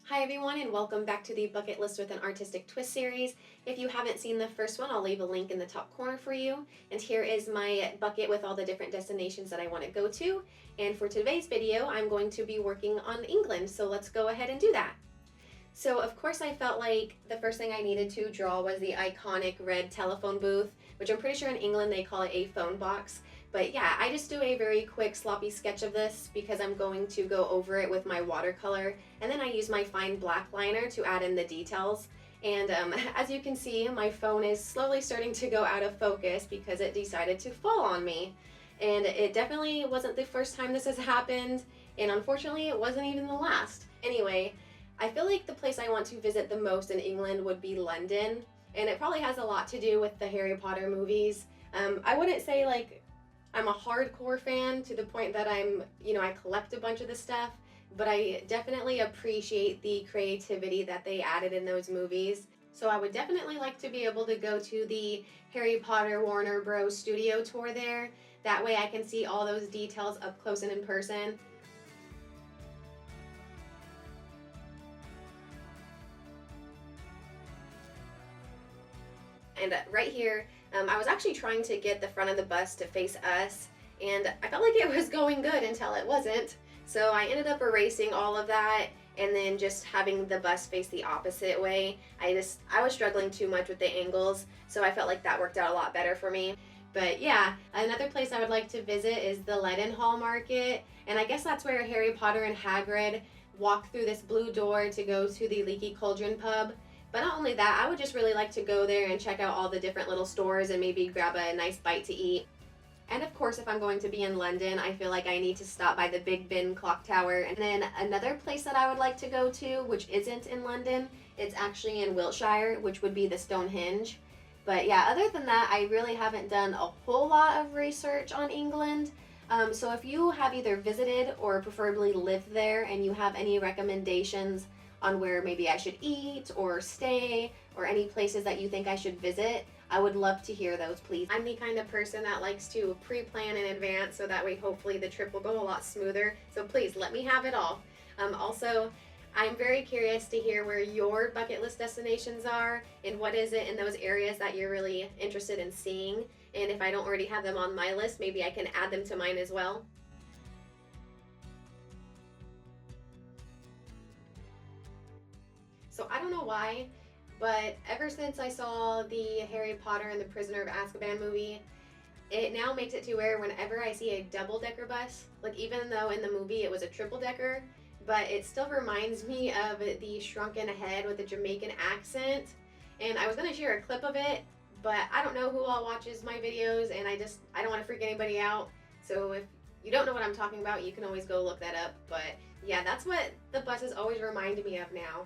Hi everyone and welcome back to the Bucket List with an Artistic Twist series. If you haven't seen the first one, I'll leave a link in the top corner for you. And here is my bucket with all the different destinations that I want to go to. And for today's video, I'm going to be working on England, so let's go ahead and do that. So of course I felt like the first thing I needed to draw was the iconic red telephone booth, which I'm pretty sure in England they call it a phone box. But yeah, I just do a very quick sloppy sketch of this because I'm going to go over it with my watercolor, and then I use my fine black liner to add in the details. And as you can see, my phone is slowly starting to go out of focus because it decided to fall on me. And it definitely wasn't the first time this has happened, and unfortunately it wasn't even the last. Anyway, I feel like the place I want to visit the most in England would be London, and it probably has a lot to do with the Harry Potter movies. I wouldn't say like I'm a hardcore fan to the point that I collect a bunch of the stuff, but I definitely appreciate the creativity that they added in those movies. So I would definitely like to be able to go to the Harry Potter Warner Bros. Studio tour there. That way I can see all those details up close and in person. And right here, I was actually trying to get the front of the bus to face us, and I felt like it was going good until it wasn't. So I ended up erasing all of that and then just having the bus face the opposite way. I was struggling too much with the angles, so I felt like that worked out a lot better for me. But yeah, another place I would like to visit is the Leadenhall Market, and I guess that's where Harry Potter and Hagrid walk through this blue door to go to the Leaky Cauldron pub. But not only that, I would just really like to go there and check out all the different little stores and maybe grab a nice bite to eat. And of course, if I'm going to be in London, I feel like I need to stop by the Big Ben clock tower. And then another place that I would like to go to, which isn't in London, it's actually in Wiltshire, which would be the Stonehenge. But yeah, other than that, I really haven't done a whole lot of research on England. So if you have either visited or preferably lived there and you have any recommendations on where maybe I should eat or stay, or any places that you think I should visit, I would love to hear those, please. I'm the kind of person that likes to pre-plan in advance so that way hopefully the trip will go a lot smoother. So please let me have it all. Also, I'm very curious to hear where your bucket list destinations are and what is it in those areas that you're really interested in seeing. And if I don't already have them on my list, maybe I can add them to mine as well. So I don't know why, but ever since I saw the Harry Potter and the Prisoner of Azkaban movie, it now makes it to where whenever I see a double-decker bus, like even though in the movie it was a triple-decker, but it still reminds me of the Shrunken Head with a Jamaican accent. And I was going to share a clip of it, but I don't know who all watches my videos, and I don't want to freak anybody out. So if you don't know what I'm talking about, you can always go look that up. But yeah, that's what the buses always remind me of now.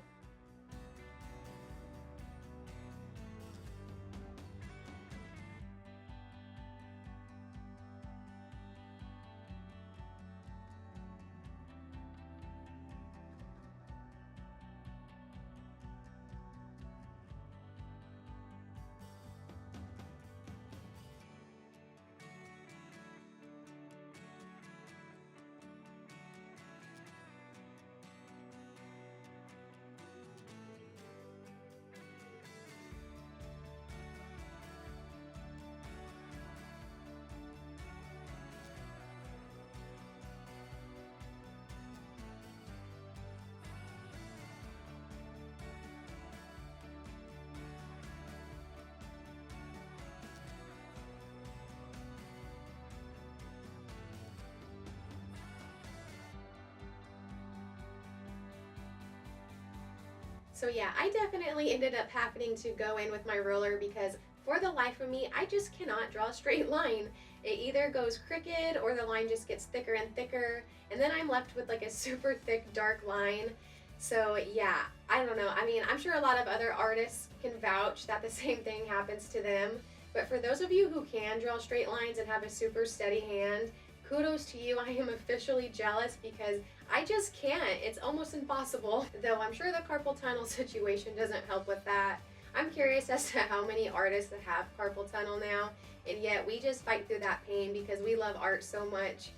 So yeah, I definitely ended up having to go in with my ruler because for the life of me, I just cannot draw a straight line. It either goes crooked or the line just gets thicker and thicker, and then I'm left with like a super thick dark line. So yeah, I don't know. I mean, I'm sure a lot of other artists can vouch that the same thing happens to them, but for those of you who can draw straight lines and have a super steady hand, kudos to you. I am officially jealous because I just can't. It's almost impossible. Though I'm sure the carpal tunnel situation doesn't help with that. I'm curious as to how many artists that have carpal tunnel now, and yet we just fight through that pain because we love art so much.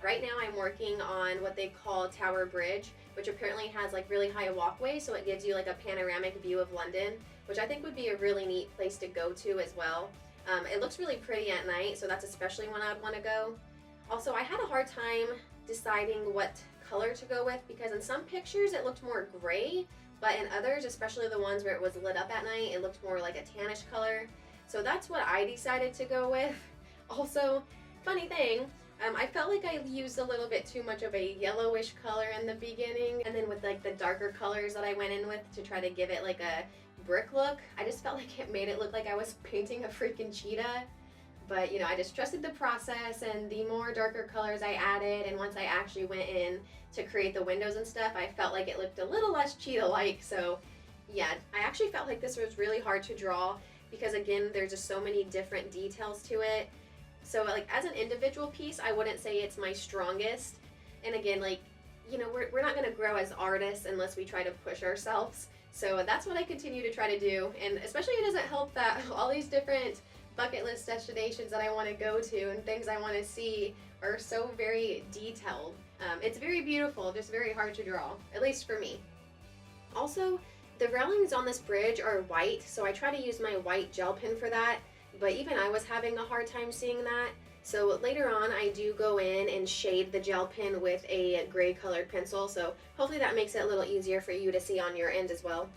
Right now I'm working on what they call Tower Bridge, which apparently has like really high walkways, so it gives you like a panoramic view of London, which I think would be a really neat place to go to as well. It looks really pretty at night, so that's especially when I'd want to go. Also, I had a hard time deciding what color to go with because in some pictures it looked more gray, but in others, especially the ones where it was lit up at night, it looked more like a tannish color. So that's what I decided to go with. Also, funny thing, I felt like I used a little bit too much of a yellowish color in the beginning, and then with like the darker colors that I went in with to try to give it like a brick look, I just felt like it made it look like I was painting a freaking cheetah. But you know, I just trusted the process, and the more darker colors I added, and once I actually went in to create the windows and stuff, I felt like it looked a little less cheetah-like. So yeah, I actually felt like this was really hard to draw because again, there's just so many different details to it. So like as an individual piece, I wouldn't say it's my strongest. And again, like, you know, we're not gonna grow as artists unless we try to push ourselves. So that's what I continue to try to do. And especially it doesn't help that all these different bucket list destinations that I want to go to and things I want to see are so very detailed. It's very beautiful, just very hard to draw, at least for me. Also, the railings on this bridge are white, so I try to use my white gel pen for that, but even I was having a hard time seeing that. So later on, I do go in and shade the gel pen with a gray colored pencil, so hopefully that makes it a little easier for you to see on your end as well.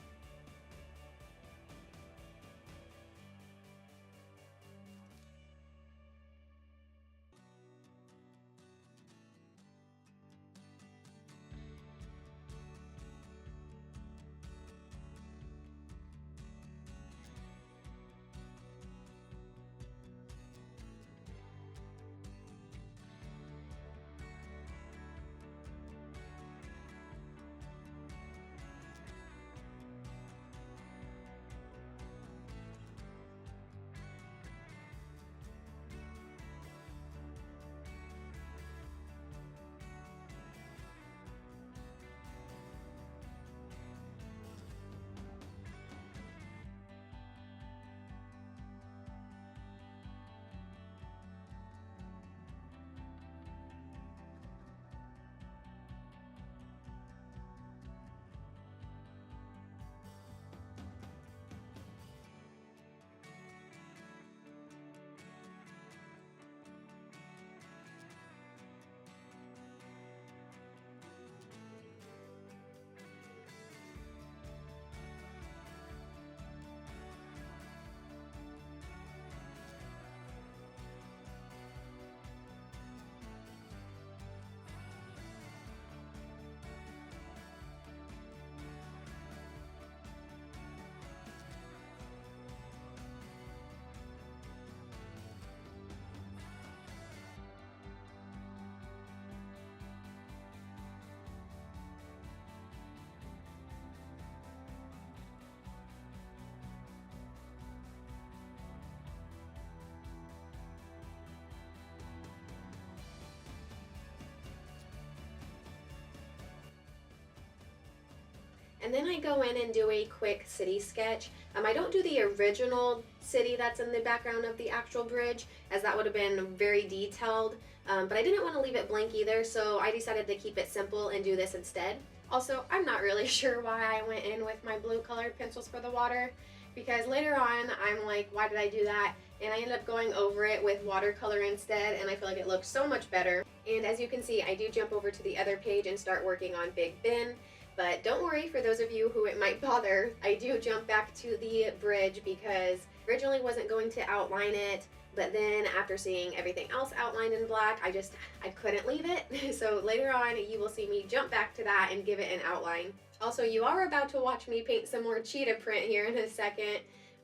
And then I go in and do a quick city sketch. I don't do the original city that's in the background of the actual bridge, as that would have been very detailed, but I didn't want to leave it blank either, so I decided to keep it simple and do this instead. Also, I'm not really sure why I went in with my blue colored pencils for the water, because later on I'm like, why did I do that? And I ended up going over it with watercolor instead, and I feel like it looks so much better. And as you can see, I do jump over to the other page and start working on Big Ben. But don't worry, for those of you who it might bother, I do jump back to the bridge because originally wasn't going to outline it, but then after seeing everything else outlined in black, I couldn't leave it. So later on, you will see me jump back to that and give it an outline. Also, you are about to watch me paint some more cheetah print here in a second.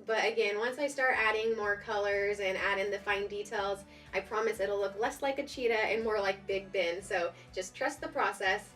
But again, once I start adding more colors and add in the fine details, I promise it'll look less like a cheetah and more like Big Ben. So just trust the process.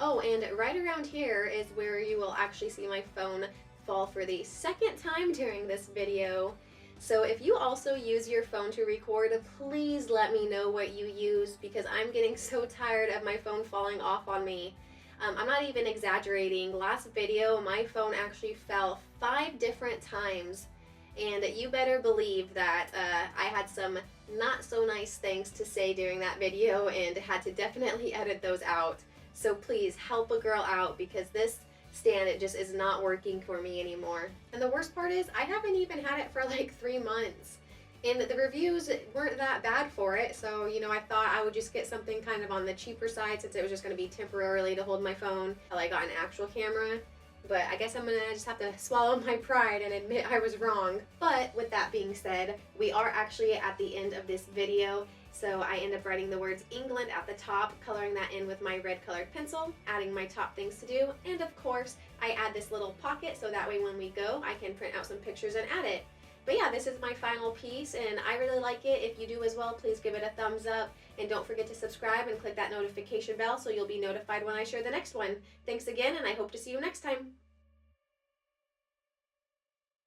Oh, and right around here is where you will actually see my phone fall for the second time during this video. So if you also use your phone to record, please let me know what you use because I'm getting so tired of my phone falling off on me. I'm not even exaggerating. Last video, my phone actually fell 5 different times And you better believe that I had some not so nice things to say during that video and had to definitely edit those out. So please help a girl out, because this stand, it just is not working for me anymore. And the worst part is I haven't even had it for like 3 months. And the reviews weren't that bad for it, so I thought I would just get something kind of on the cheaper side, since it was just going to be temporarily to hold my phone until I got an actual camera. But I guess I'm gonna just have to swallow my pride and admit I was wrong. But with that being said, we are actually at the end of this video. So I end up writing the words England at the top, coloring that in with my red colored pencil, adding my top things to do, and of course I add this little pocket so that way when we go I can print out some pictures and add it. But yeah, this is my final piece and I really like it. If you do as well, please give it a thumbs up, and don't forget to subscribe and click that notification bell so you'll be notified when I share the next one. Thanks again, and I hope to see you next time.